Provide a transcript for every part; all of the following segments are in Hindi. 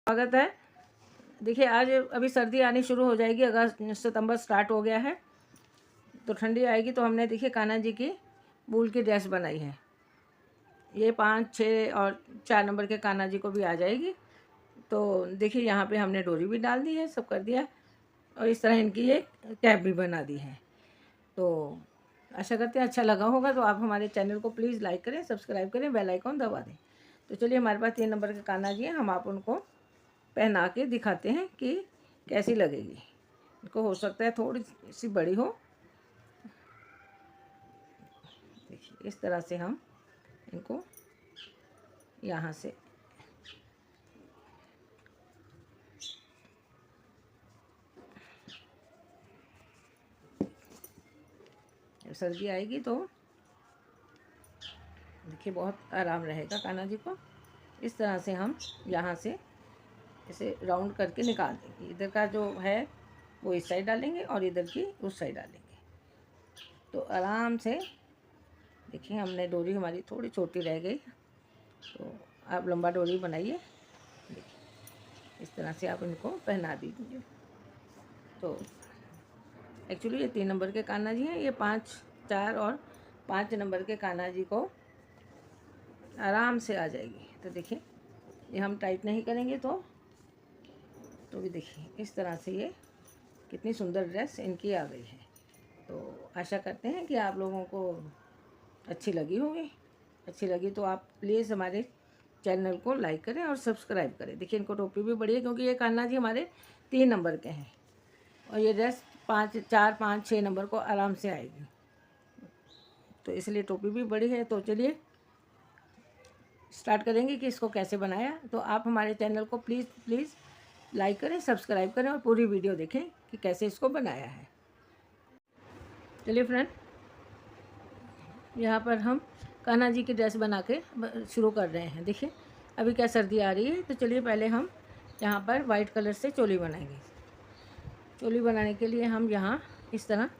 स्वागत है। देखिए आज अभी सर्दी आनी शुरू हो जाएगी, अगस्त सितंबर स्टार्ट हो गया है तो ठंडी आएगी। तो हमने देखिए कान्हा जी की वूल की ड्रेस बनाई है। ये 5, 6 और 4 नंबर के कान्हा जी को भी आ जाएगी। तो देखिए यहाँ पे हमने डोरी भी डाल दी है, सब कर दिया और इस तरह इनकी ये कैप भी बना दी है। तो आशा करते हैं अच्छा लगा होगा। तो आप हमारे चैनल को प्लीज़ लाइक करें, सब्सक्राइब करें, बेल आइकॉन दबा दें। तो चलिए हमारे पास 3 नंबर के कान्हा जी हैं, हम आप उनको पहना के दिखाते हैं कि कैसी लगेगी। इनको हो सकता है थोड़ी सी बड़ी हो। देखिए इस तरह से हम इनको यहाँ से सर्दी आएगी तो देखिए बहुत आराम रहेगा कान्हा जी को। इस तरह से हम यहाँ से इसे राउंड करके निकाल देंगे। इधर का जो है वो इस साइड डालेंगे और इधर की उस साइड डालेंगे। तो आराम से देखिए हमने डोरी हमारी थोड़ी छोटी रह गई, तो आप लंबा डोरी बनाइए। देखिए इस तरह से आप इनको पहना दीजिए। तो एक्चुअली ये 3 नंबर के कान्हा जी हैं। ये 5, 4 और 5 नंबर के कान्हा जी को आराम से आ जाएगी। तो देखिए ये हम टाइट नहीं करेंगे तो भी देखिए इस तरह से ये कितनी सुंदर ड्रेस इनकी आ गई है। तो आशा करते हैं कि आप लोगों को अच्छी लगी होगी। अच्छी लगी तो आप प्लीज़ हमारे चैनल को लाइक करें और सब्सक्राइब करें। देखिए इनको टोपी भी बड़ी है क्योंकि ये कान्हा जी हमारे 3 नंबर के हैं और ये ड्रेस 4, 5, 6 नंबर को आराम से आएगी। तो इसलिए टोपी भी बड़ी है। तो चलिए स्टार्ट करेंगे कि इसको कैसे बनाया। तो आप हमारे चैनल को प्लीज़ लाइक करें, सब्सक्राइब करें और पूरी वीडियो देखें कि कैसे इसको बनाया है। चलिए फ्रेंड, यहाँ पर हम कान्हा जी की ड्रेस बना के शुरू कर रहे हैं। देखिए अभी क्या सर्दी आ रही है तो चलिए पहले हम यहाँ पर वाइट कलर से चोली बनाएंगे। चोली बनाने के लिए हम यहाँ इस तरह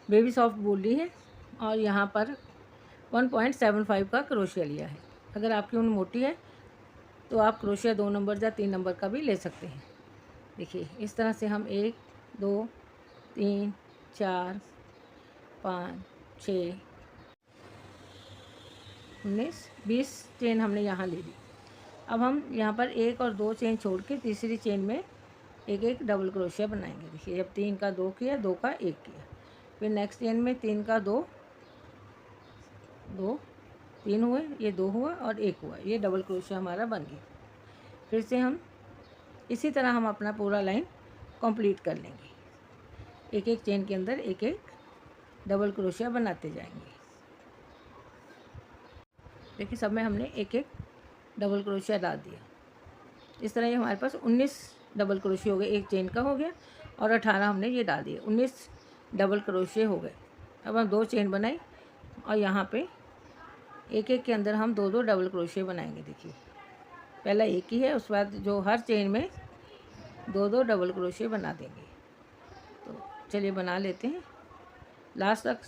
बेबी सॉफ्ट वूल ली है और यहाँ पर 1.75 का क्रोशिया लिया है। अगर आपकी ऊन मोटी है तो आप क्रोशिया 2 नंबर या 3 नंबर का भी ले सकते हैं। देखिए इस तरह से हम 1, 2, 3, 4, 5, 6, 19, 20 चेन हमने यहाँ ले ली। अब हम यहाँ पर 1 और 2 चेन छोड़ के तीसरी चेन में एक डबल क्रोशिया बनाएंगे। देखिए जब 3 का 2 किया, 2 का 1 किया, फिर नेक्स्ट चेन में 3 का 2, 3 हुए, ये 2 हुआ और 1 हुआ, ये डबल क्रोशिया हमारा बन गया। फिर से हम इसी तरह हम अपना पूरा लाइन कंप्लीट कर लेंगे। एक चेन के अंदर एक डबल क्रोशिया बनाते जाएंगे। देखिए सब में हमने एक डबल क्रोशिया डाल दिया। इस तरह ये हमारे पास 19 डबल क्रोशिया हो गए। एक चेन का हो गया और 18 हमने ये डाल दिए, 19 डबल क्रोशिया हो गए। अब हम 2 चेन बनाई और यहाँ पे एक के अंदर हम 2 डबल क्रोशिया बनाएंगे। देखिए पहला एक ही है, उसके बाद जो हर चेन में 2 डबल क्रोशिया बना देंगे। तो चलिए बना लेते हैं। लास्ट तक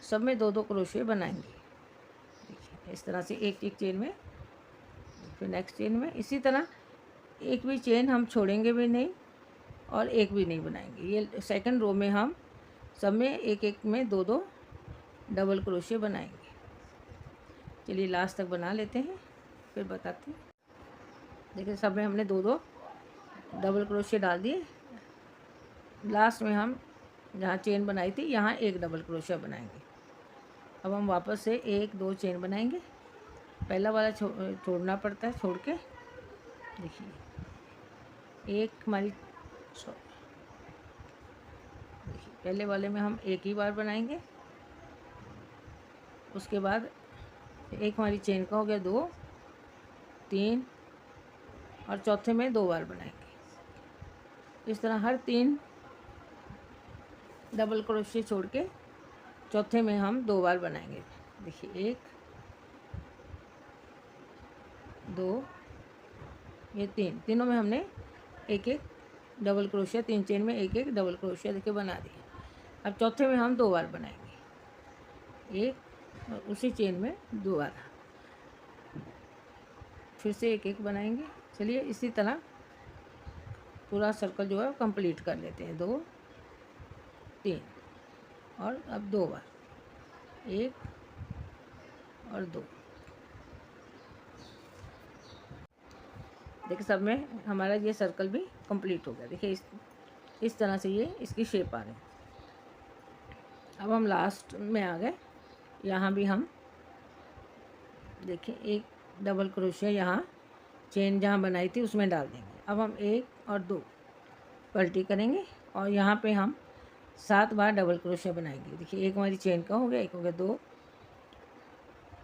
सब में 2 क्रोशिया बनाएंगे। देखिए इस तरह से एक चेन में, फिर नेक्स्ट चेन में। इसी तरह एक भी चेन हम छोड़ेंगे भी नहीं और एक भी नहीं बनाएंगे। ये सेकंड रो में हम सब में एक में 2 डबल क्रोशिया बनाएंगे। चलिए लास्ट तक बना लेते हैं फिर बताते हैं। देखिए सब में हमने 2 डबल क्रोशिया डाल दिए। लास्ट में हम जहाँ चेन बनाई थी यहाँ एक डबल क्रोशिया बनाएंगे। अब हम वापस से 1, 2 चेन बनाएंगे। पहला वाला छोड़ना पड़ता है, छोड़ के देखिए एक हमारी देखिए पहले वाले में हम एक ही बार बनाएंगे। उसके बाद एक हमारी चेन का हो गया 2, 3 और चौथे में 2 बार बनाएंगे। इस तरह हर 3 डबल क्रोशिया छोड़ के चौथे में हम 2 बार बनाएंगे। देखिए 1, 2, ये 3, तीनों में हमने एक डबल क्रोशिया, 3 चेन में एक डबल क्रोशिया देखिए बना दिया। अब चौथे में हम 2 बार बनाएंगे, एक और उसी चेन में 2 बार, फिर से एक बनाएंगे। चलिए इसी तरह पूरा सर्कल जो है कंप्लीट कर लेते हैं। 2 3 और अब 2 बार, 1 और 2। देखिए सब में हमारा ये सर्कल भी कंप्लीट हो गया। देखिए इस तरह से ये इसकी शेप आ रही है। अब हम लास्ट में आ गए। यहाँ भी हम देखिए एक डबल क्रोशिया यहाँ चेन जहाँ बनाई थी उसमें डाल देंगे। अब हम 1 और 2 पलटी करेंगे और यहाँ पे हम 7 बार डबल क्रोशिया बनाएंगे। देखिए एक हमारी चेन का हो गया, एक हो गया, 2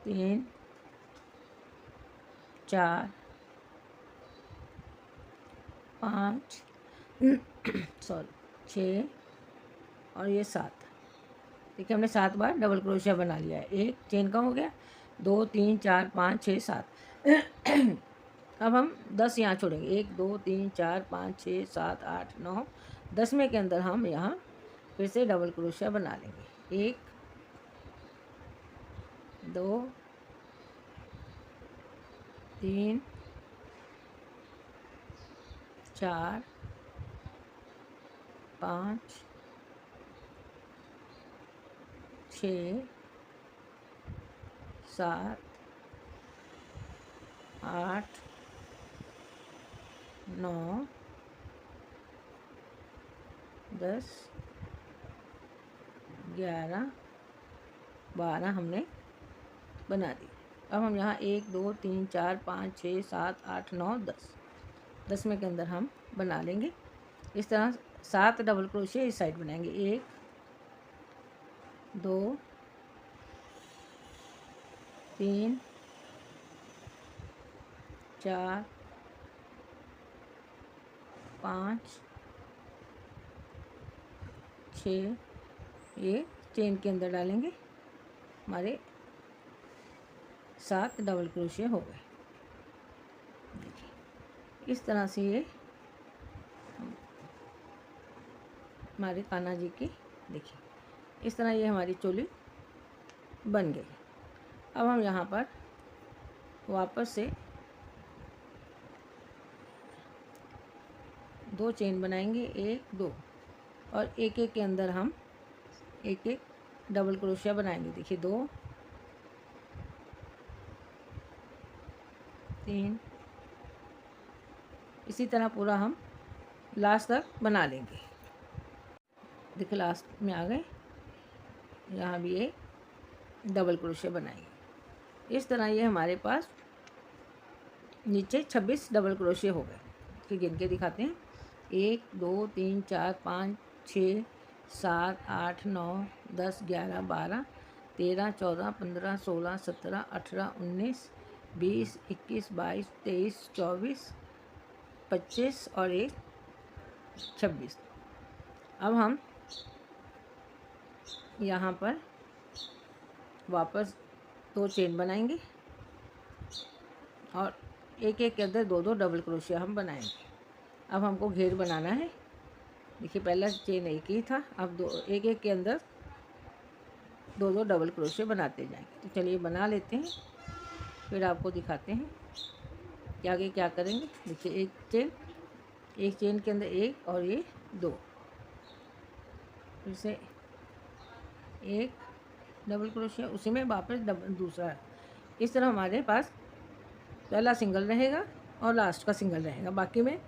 3 4 5 सॉरी 6 और ये 7। देखिए हमने 7 बार डबल क्रोशिया बना लिया है। एक चेन का हो गया, 2 3 4 5 6 7। अब हम 10 यहाँ छोड़ेंगे, 1 2 3 4 5 6 7 8 9 10वें के अंदर हम यहाँ फिर से डबल क्रोशिया बना लेंगे। 1 2 3 4 5 6 7 8 9 10 11 12 हमने बना दी। अब हम यहाँ 1 2 3 4 5 6 7 8 9 10 10वें के अंदर हम बना लेंगे। इस तरह 7 डबल क्रोशिया इस साइड बनाएंगे। 1 2 3 4 5 6 ये चेन के अंदर डालेंगे। हमारे 7 डबल क्रोशिया हो गए। देखिए इस तरह से ये हमारे कान्हा जी की, देखिए इस तरह ये हमारी चोली बन गई। अब हम यहाँ पर वापस से 2 चेन बनाएंगे, 1 2 और एक एक के अंदर हम एक एक डबल क्रोशिया बनाएंगे। देखिए 2 3 इसी तरह पूरा हम लास्ट तक बना लेंगे। देखिए लास्ट में आ गए, यहाँ भी एक डबल क्रोशिया बनाएंगे। इस तरह ये हमारे पास नीचे 26 डबल क्रोशिया हो गए। फिर गिन के दिखाते हैं। 1 2 3 4 5 6 7 8 9 10 11 12 13 14 15 16 17 18 19 20 21 22 23 24 25 और 1 26। अब हम यहाँ पर वापस 2 चेन बनाएंगे और एक एक के अंदर 2 2 डबल क्रोशिया हम बनाएंगे। अब हमको घेर बनाना है। देखिए पहला चेन एक ही था, अब 2 एक एक के अंदर 2 2 डबल क्रोशिया बनाते जाएंगे। तो चलिए बना लेते हैं, फिर आपको दिखाते हैं कि आगे क्या करेंगे। देखिए एक चेन के अंदर 1 और ये 2, फिर से 1 डबल क्रोशिया, उसी में वापस दूसरा। इस तरह हमारे पास पहला सिंगल रहेगा और लास्ट का सिंगल रहेगा, बाकी में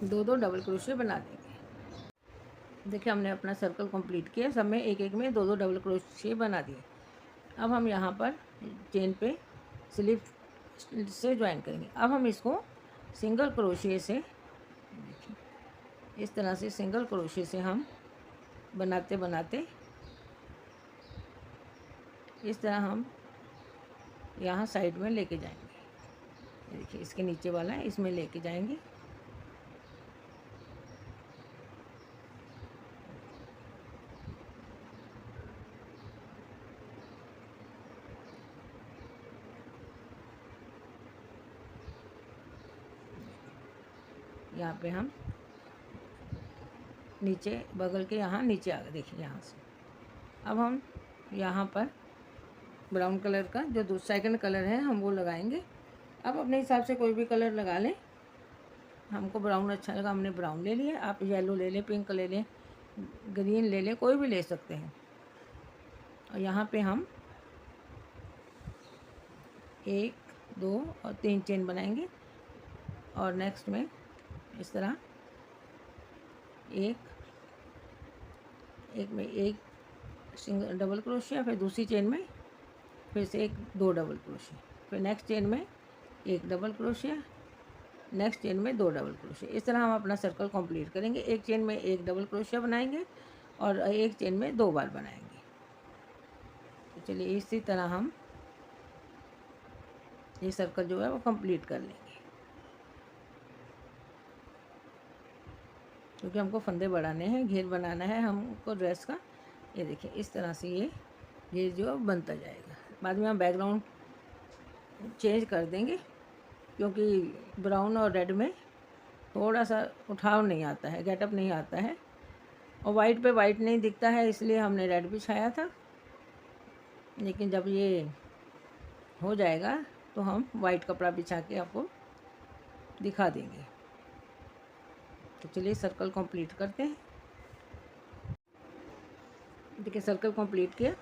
2 2 डबल क्रोशिया बना देंगे। देखिए हमने अपना सर्कल कंप्लीट किया, सब में एक एक में 2 2 डबल क्रोशिया बना दिए। अब हम यहाँ पर चेन पे स्लिप से ज्वाइन करेंगे। अब हम इसको सिंगल क्रोशिया से, देखिए इस तरह से सिंगल क्रोशिया से हम बनाते बनाते इस तरह हम यहाँ साइड में लेके जाएंगे। देखिए इसके नीचे वाला है, इसमें लेके जाएंगे। यहाँ पे हम नीचे बगल के यहाँ नीचे आ गए। देखिए यहाँ से अब हम यहाँ पर ब्राउन कलर का जो सेकंड कलर है हम वो लगाएंगे। अब अपने हिसाब से कोई भी कलर लगा लें। हमको ब्राउन अच्छा लगा, हमने ब्राउन ले लिया। आप येलो ले लें, पिंक ले लें, ग्रीन ले लें, कोई भी ले सकते हैं। और यहाँ पे हम 1 2 और 3 चेन बनाएंगे। और नेक्स्ट में इस तरह एक में एक सिंगल डबल क्रोशिया, फिर दूसरी चेन में फिर से 2 डबल क्रोशिया, फिर नेक्स्ट चेन में 1 डबल क्रोशिया, नेक्स्ट चेन में 2 डबल क्रोशिया। इस तरह हम अपना सर्कल कंप्लीट करेंगे। एक चेन में 1 डबल क्रोशिया बनाएंगे और एक चेन में 2 बार बनाएंगे। तो चलिए इसी तरह हम ये सर्कल जो है वो कंप्लीट कर लेंगे, क्योंकि हमको फंदे बढ़ाने हैं, घेर बनाना है हमको ड्रेस का। ये देखिए इस तरह से ये घेर जो बनता जाएगा। बाद में हम बैकग्राउंड चेंज कर देंगे, क्योंकि ब्राउन और रेड में थोड़ा सा उठाव नहीं आता है, गेटअप नहीं आता है, और वाइट पे वाइट नहीं दिखता है, इसलिए हमने रेड भी छाया था। लेकिन जब ये हो जाएगा तो हम वाइट कपड़ा बिछा के आपको दिखा देंगे। तो चलिए सर्कल कंप्लीट करते हैं। देखिए सर्कल कंप्लीट किया।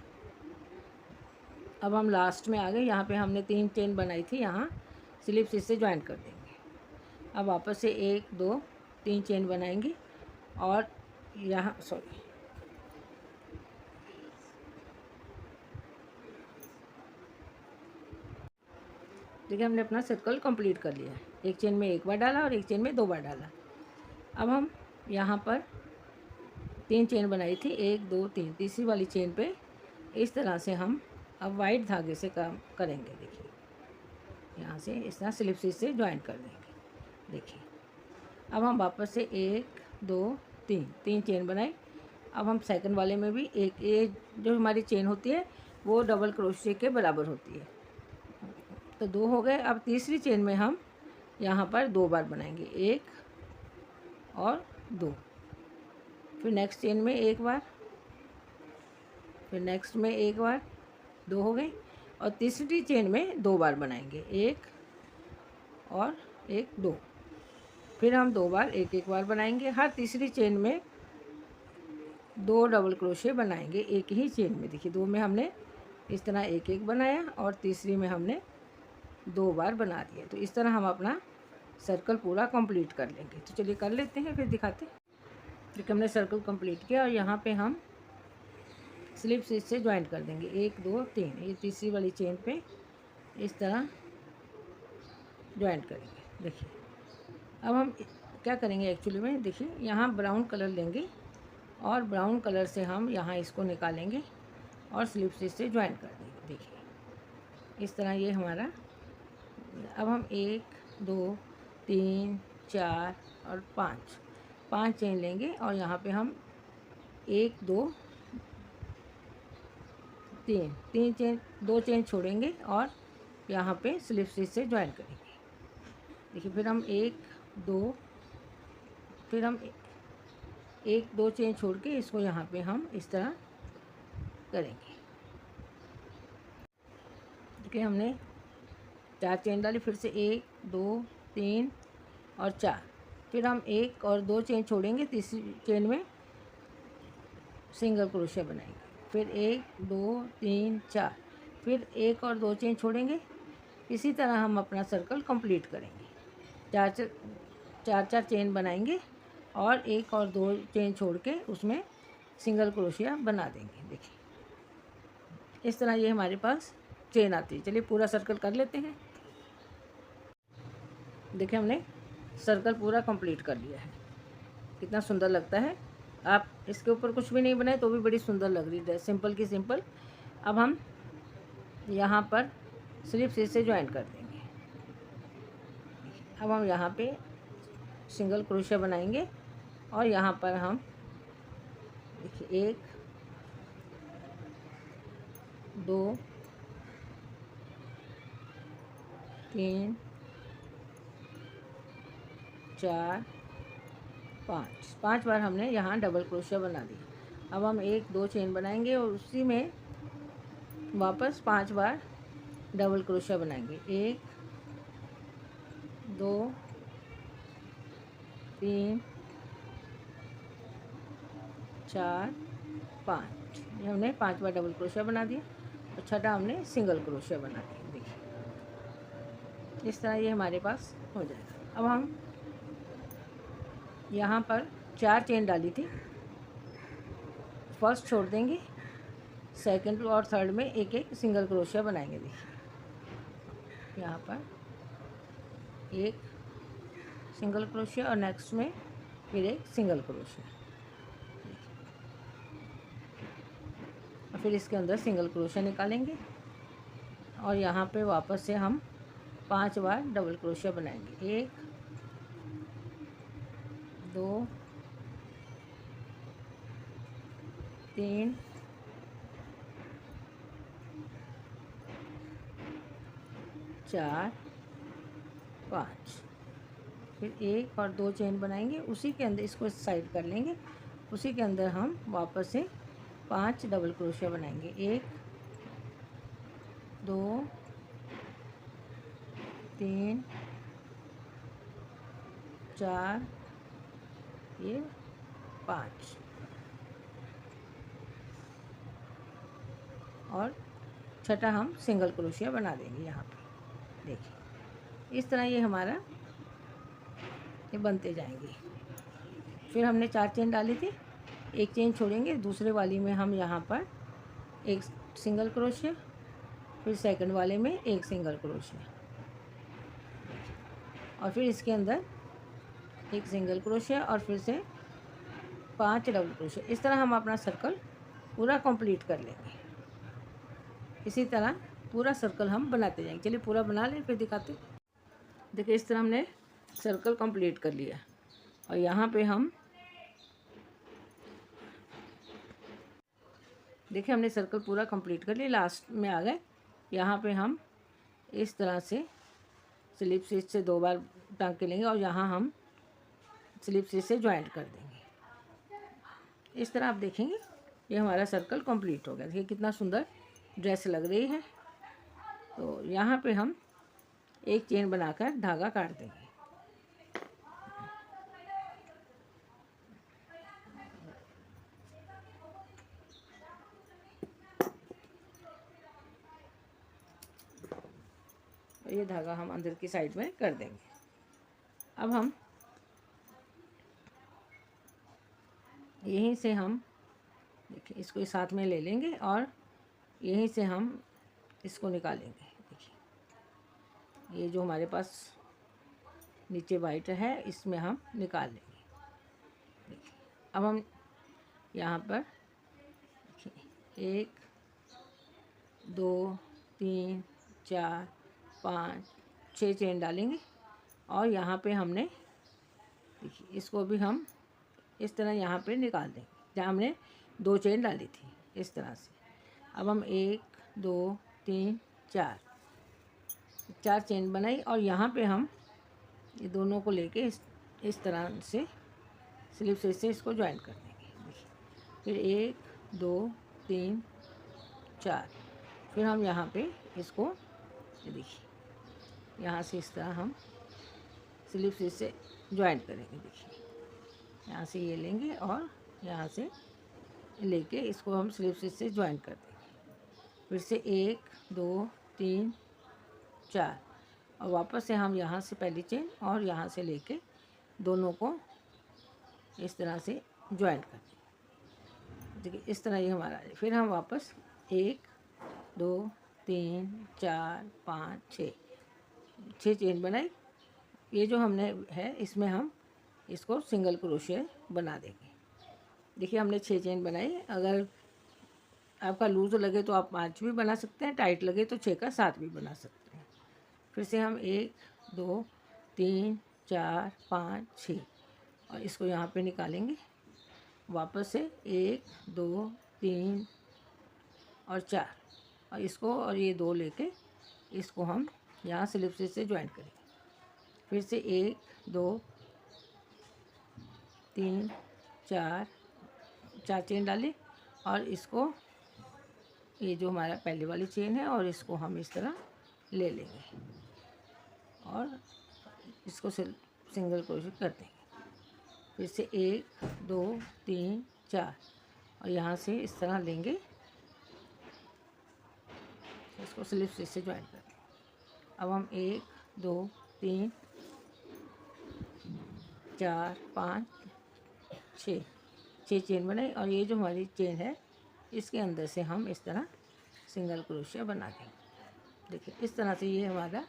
अब हम लास्ट में आ गए। यहाँ पे हमने 3 चेन बनाई थी, यहाँ स्लिप इससे ज्वाइन कर देंगे। अब वापस से 1 2 3 चेन बनाएंगे और यहाँ देखिए हमने अपना सर्कल कंप्लीट कर लिया। एक चेन में 1 बार डाला और एक चेन में 2 बार डाला। अब हम यहाँ पर 3 चेन बनाई थी, 1 2 3, तीसरी वाली चेन पे इस तरह से हम अब वाइट धागे से काम करेंगे। देखिए यहाँ से इस तरह स्लिप स्टिच से ज्वाइन कर देंगे। देखिए अब हम वापस से 1 2 3 चेन बनाई। अब हम सेकंड वाले में भी एक जो हमारी चेन होती है वो डबल क्रोशिया के बराबर होती है, तो 2 हो गए। अब तीसरी चेन में हम यहाँ पर 2 बार बनाएंगे, 1 और 2, फिर नेक्स्ट चेन में 1 बार, फिर नेक्स्ट में 1 बार, 2 हो गई। और तीसरी चेन में 2 बार बनाएंगे, 1 और 1 2, फिर हम 2 बार 1 बार बनाएंगे। हर तीसरी चेन में 2 डबल क्रोशिया बनाएंगे एक ही चेन में। देखिए 2 में हमने इस तरह 1 बनाया और तीसरी में हमने 2 बार बना दिया। तो इस तरह हम अपना सर्कल पूरा कंप्लीट कर लेंगे। तो चलिए कर लेते हैं, फिर दिखाते हैं। देखिए हमने सर्कल कंप्लीट किया और यहाँ पे हम स्लिप स्टिच से ज्वाइन कर देंगे, 1 2 3, ये तीसरी वाली चेन पे इस तरह ज्वाइन करेंगे। देखिए अब हम क्या करेंगे एक्चुअली में, देखिए यहाँ ब्राउन कलर लेंगे और ब्राउन कलर से हम यहाँ इसको निकालेंगे और स्लिप स्टिच से ज्वाइन कर देंगे। देखिए इस तरह ये हमारा। अब हम 1 2 3 4 और 5 चेन लेंगे और यहाँ पे हम 1 2 3 चेन, 2 चेन छोड़ेंगे और यहाँ पे स्लिप स्टिच से ज्वाइन करेंगे। देखिए फिर हम 1 2, फिर हम 1 2 चेन छोड़ के इसको यहाँ पे हम इस तरह करेंगे। देखिए हमने 4 चेन डाली, फिर से 1 2 3 और 4, फिर हम 1 और 2 चेन छोड़ेंगे, तीसरी चेन में सिंगल क्रोशिया बनाएंगे, फिर 1 2 3 4, फिर 1 और 2 चेन छोड़ेंगे। इसी तरह हम अपना सर्कल कंप्लीट करेंगे। 4 चेन बनाएंगे और 1 और 2 चेन छोड़ के उसमें सिंगल क्रोशिया बना देंगे। देखिए इस तरह ये हमारे पास चेन आती है। चलिए पूरा सर्कल कर लेते हैं। देखिए हमने सर्कल पूरा कंप्लीट कर लिया है, कितना सुंदर लगता है। आप इसके ऊपर कुछ भी नहीं बनाए तो भी बड़ी सुंदर लग रही है, सिंपल की सिंपल। अब हम यहाँ पर स्लिप स्टिच से ज्वाइन कर देंगे। अब हम यहाँ पे सिंगल क्रोशिया बनाएंगे और यहाँ पर हम देखिए 1 2 3 4 5 बार हमने यहाँ डबल क्रोशिया बना दिया। अब हम 1 2 चेन बनाएंगे और उसी में वापस 5 बार डबल क्रोशिया बनाएंगे, 1 2 3 4 5, ये हमने 5 बार डबल क्रोशिया बना दिया और छठा हमने सिंगल क्रोशिया बना दिया। देखिए इस तरह ये हमारे पास हो जाएगा। अब हम यहाँ पर 4 चेन डाली थी, फर्स्ट छोड़ देंगे, सेकंड और थर्ड में एक एक सिंगल क्रोशिया बनाएंगे। देखिए यहाँ पर एक सिंगल क्रोशिया और नेक्स्ट में फिर एक सिंगल क्रोशिया, और फिर इसके अंदर सिंगल क्रोशिया निकालेंगे और यहाँ पे वापस से हम 5 बार डबल क्रोशिया बनाएंगे। 1 2 3 4 5, फिर 1 और 2 चेन बनाएंगे, उसी के अंदर इसको साइड कर लेंगे, उसी के अंदर हम वापस से 5 डबल क्रोशिया बनाएंगे। 1 2 3 4 ये 5 और छठा हम सिंगल क्रोशिया बना देंगे। यहाँ पे देखिए इस तरह ये हमारा ये बनते जाएंगे। फिर हमने 4 चेन डाली थी, एक चेन छोड़ेंगे, दूसरे वाली में हम यहाँ पर एक सिंगल क्रोशिया, फिर सेकंड वाले में एक सिंगल क्रोशिया और फिर इसके अंदर एक सिंगल क्रोशिया और फिर से 5 डबल क्रोशिया। इस तरह हम अपना सर्कल पूरा कंप्लीट कर लेंगे। इसी तरह पूरा सर्कल हम बनाते जाएंगे। चलिए पूरा बना लें फिर दिखाते। देखिए इस तरह हमने सर्कल कंप्लीट कर लिया और यहाँ पे हम देखिए हमने सर्कल पूरा कंप्लीट कर लिया, लास्ट में आ गए। यहाँ पे हम इस तरह से स्लिप स्टिच से 2 बार टांग के लेंगे और यहाँ हम स्लिप स्टिच से ज्वाइंट कर देंगे। इस तरह आप देखेंगे ये हमारा सर्कल कंप्लीट हो गया। देखिए कितना सुंदर ड्रेस लग रही है। तो यहाँ पे हम एक चेन बनाकर धागा काट देंगे। ये धागा हम अंदर की साइड में कर देंगे। अब हम यहीं से हम देखिए इसको साथ में ले लेंगे और यहीं से हम इसको निकालेंगे। देखिए ये जो हमारे पास नीचे वाइट है इसमें हम निकाल लेंगे। देखिए अब हम यहाँ पर 1 2 3 4 5 6 चेन डालेंगे और यहाँ पे हमने देखिए इसको भी हम इस तरह यहाँ पे निकाल देंगे जहाँ हमने 2 चेन डाली थी इस तरह से। अब हम 1 2 3 4 चेन बनाई और यहाँ पे हम ये दोनों को लेके इस तरह से स्लिप स्टिच से इसको ज्वाइन कर देंगे। देखिए फिर 1 2 3 4, फिर हम यहाँ पे इसको देखिए यहाँ से इस तरह हम स्लिप स्टिच से ज्वाइन करेंगे। देखिए यहाँ से ये लेंगे और यहाँ से लेके इसको हम स्लिप स्टिच से ज्वाइन कर देंगे। फिर से 1 2 3 4 और वापस से हम यहाँ से पहली चेन और यहाँ से लेके दोनों को इस तरह से ज्वाइंट कर देंगे। देखिए इस तरह ये हमारा है। फिर हम वापस 1 2 3 4 5 6 चेन बनाई। ये जो हमने है इसमें हम इसको सिंगल क्रोशिया बना देंगे। देखिए हमने 6 चेन बनाई। अगर आपका लूज़ लगे तो आप 5 भी बना सकते हैं, टाइट लगे तो 6 का 7 भी बना सकते हैं। फिर से हम 1 2 3 4 5 6 और इसको यहाँ पे निकालेंगे। वापस से 1 2 3 और 4 और इसको और ये 2 लेके इसको हम यहाँ स्लिप स्टिच से ज्वाइन करेंगे। फिर से 1 2 3 4 चेन डाली और इसको ये जो हमारा पहले वाली चेन है और इसको हम इस तरह ले लेंगे और इसको सिंगल क्रोशिया कर देंगे। फिर से 1 2 3 4 और यहाँ से इस तरह लेंगे, इसको स्लिप स्टिच से ज्वाइन करते हैं। अब हम 1 2 3 4 5 6 चेन बनाए और ये जो हमारी चेन है इसके अंदर से हम इस तरह सिंगल क्रोशिया बना देंगे। देखिए इस तरह से ये हमारा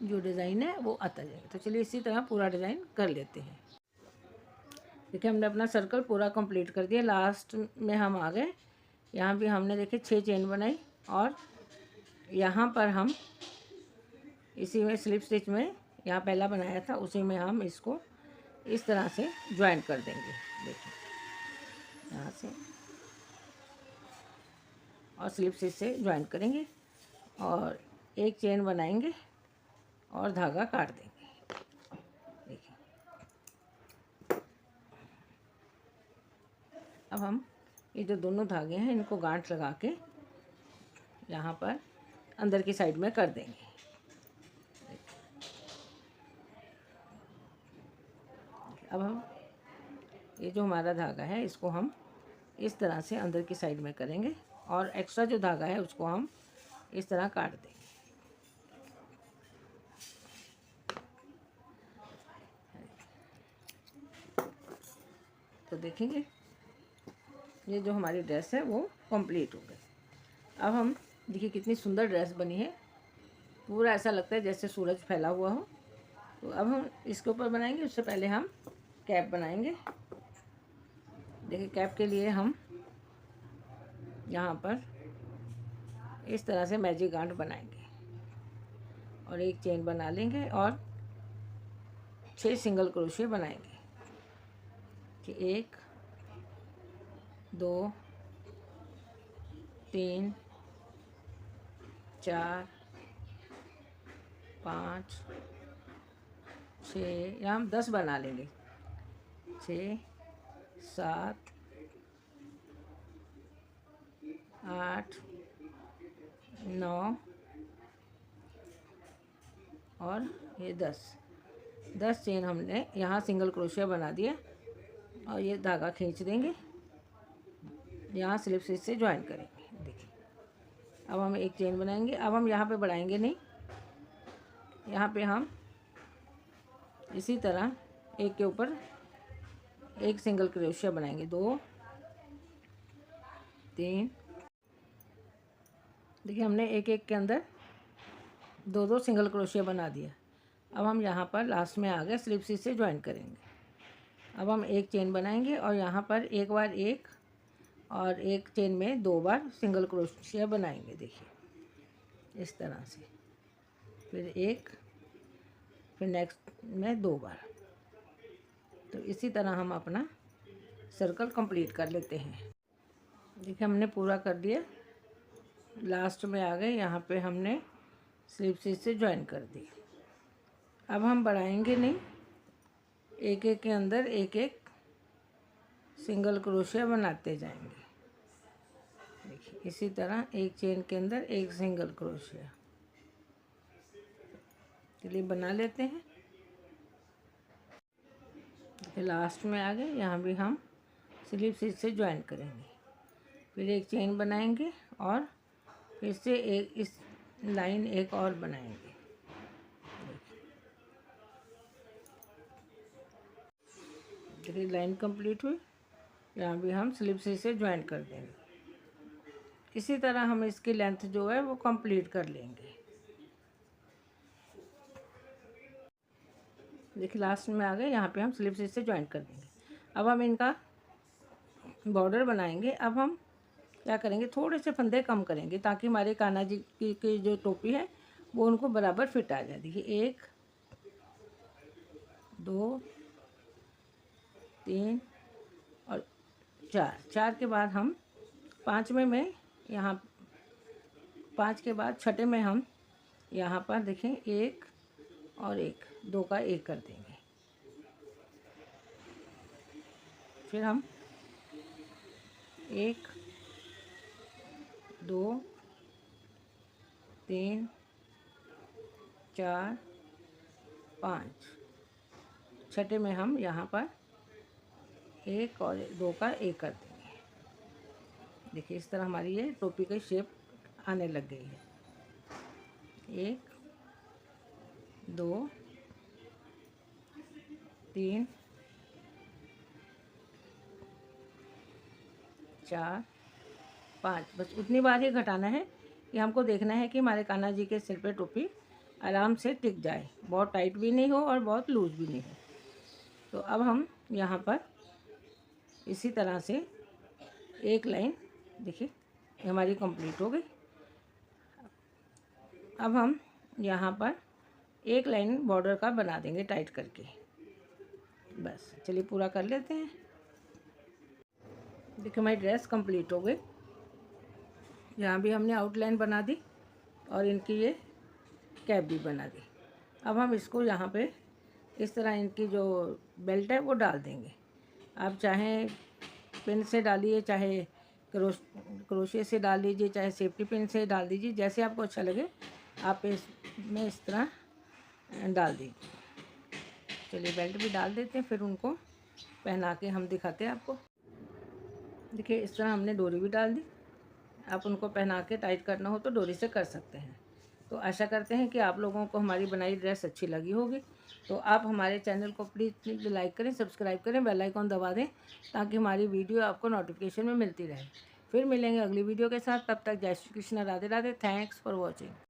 जो डिज़ाइन है वो आता जाएगा। तो चलिए इसी तरह पूरा डिज़ाइन कर लेते हैं। देखिए हमने अपना सर्कल पूरा कंप्लीट कर दिया। लास्ट में हम आ गए, यहाँ भी हमने देखिए 6 चेन बनाई और यहाँ पर हम इसी में स्लिप स्टिच में यहाँ पहला बनाया था उसी में हम इसको इस तरह से ज्वाइन कर देंगे। देखिए यहाँ से और स्लिप स्टिच से ज्वाइन करेंगे और एक चेन बनाएंगे और धागा काट देंगे। देखिए अब हम ये जो दोनों धागे हैं इनको गांठ लगा के यहाँ पर अंदर की साइड में कर देंगे। अब हम ये जो हमारा धागा है इसको हम इस तरह से अंदर की साइड में करेंगे और एक्स्ट्रा जो धागा है उसको हम इस तरह काट देंगे। तो देखेंगे ये जो हमारी ड्रेस है वो कंप्लीट हो गई। अब हम देखिए कितनी सुंदर ड्रेस बनी है, पूरा ऐसा लगता है जैसे सूरज फैला हुआ हो। तो अब हम इसके ऊपर बनाएंगे, उससे पहले हम कैप बनाएंगे। देखिए कैप के लिए हम यहाँ पर इस तरह से मैजिक गांठ बनाएंगे और एक चेन बना लेंगे और 6 सिंगल क्रोशिया बनाएंगे कि 1 2 3 4 5 6 यहाँ हम 10 बना लेंगे। 6 7 8 9 और ये 10 चेन हमने यहाँ सिंगल क्रोशिया बना दिया और ये धागा खींच देंगे, यहाँ स्लिप स्टिच से ज्वाइन करेंगे। देखिए अब हम एक चेन बनाएंगे। अब हम यहाँ पे बढ़ाएंगे नहीं, यहाँ पे हम इसी तरह एक के ऊपर एक सिंगल क्रोशिया बनाएंगे। 2 3 देखिए हमने एक एक के अंदर 2 सिंगल क्रोशिया बना दिया। अब हम यहाँ पर लास्ट में आ गए, स्लिप स्टिच से ज्वाइन करेंगे। अब हम एक चेन बनाएंगे और यहाँ पर एक बार एक और एक चेन में 2 बार सिंगल क्रोशिया बनाएंगे। देखिए इस तरह से, फिर एक, फिर नेक्स्ट में 2 बार। तो इसी तरह हम अपना सर्कल कंप्लीट कर लेते हैं। देखिए हमने पूरा कर दिया, लास्ट में आ गए, यहाँ पे हमने स्लिप स्टिच से ज्वाइन कर दी। अब हम बढ़ाएंगे नहीं, एक एक के अंदर एक एक सिंगल क्रोशिया बनाते जाएंगे। देखिए इसी तरह एक चेन के अंदर एक सिंगल क्रोशिया, चलिए बना लेते हैं। देखिए लास्ट में आ गए, यहाँ भी हम स्लिप स्टिच से ज्वाइन करेंगे, फिर एक चेन बनाएंगे और फिर से एक इस लाइन एक और बनाएंगे। देखिए लाइन कंप्लीट हुई, यहाँ भी हम स्लिप स्टिच से ज्वाइन कर देंगे। इसी तरह हम इसकी लेंथ जो है वो कंप्लीट कर लेंगे। देखिए लास्ट में आ गए, यहाँ पे हम स्लिप स्टिच से ज्वाइन कर देंगे। अब हम इनका बॉर्डर बनाएंगे। अब हम क्या करेंगे, थोड़े से फंदे कम करेंगे ताकि हमारे कान्हा जी की जो टोपी है वो उनको बराबर फिट आ जाए। देखिए 1 2 3 और 4 के बाद हम 5वें में यहाँ 5 के बाद 6ठे में हम यहाँ पर देखें 1 और 1 2 का 1 कर देंगे। फिर हम 1 2 3 4 5 छठे में हम यहाँ पर एक और दो का एक कर देंगे। देखिए इस तरह हमारी ये टोपी की शेप आने लग गई है। 1 2 3 4 5, बस उतनी बार ही घटाना है कि हमको देखना है कि हमारे कान्हा जी के सिर पे टोपी आराम से टिक जाए, बहुत टाइट भी नहीं हो और बहुत लूज भी नहीं हो। तो अब हम यहाँ पर इसी तरह से एक लाइन, देखिए हमारी कंप्लीट हो गई। अब हम यहाँ पर एक लाइन बॉर्डर का बना देंगे टाइट करके। बस चलिए पूरा कर लेते हैं। देखिए हमारी ड्रेस कंप्लीट हो गई। यहाँ भी हमने आउटलाइन बना दी और इनकी ये कैप भी बना दी। अब हम इसको यहाँ पे इस तरह इनकी जो बेल्ट है वो डाल देंगे। आप चाहें पिन से डालिए, चाहे क्रोशे से डाल लीजिए, चाहे सेफ्टी पिन से डाल दीजिए, जैसे आपको अच्छा लगे आप इसमें इस तरह डाल दीजिए। चलिए बेल्ट भी डाल देते हैं, फिर उनको पहना के हम दिखाते हैं आपको। देखिए इस तरह हमने डोरी भी डाल दी। आप उनको पहना के टाइट करना हो तो डोरी से कर सकते हैं। तो आशा करते हैं कि आप लोगों को हमारी बनाई ड्रेस अच्छी लगी होगी। तो आप हमारे चैनल को प्लीज़ लाइक करें, सब्सक्राइब करें, बेल आइकॉन दबा दें ताकि हमारी वीडियो आपको नोटिफिकेशन में मिलती रहे। फिर मिलेंगे अगली वीडियो के साथ। तब तक जय Shri Krishna, Radhe Radhe. Thanks for watching.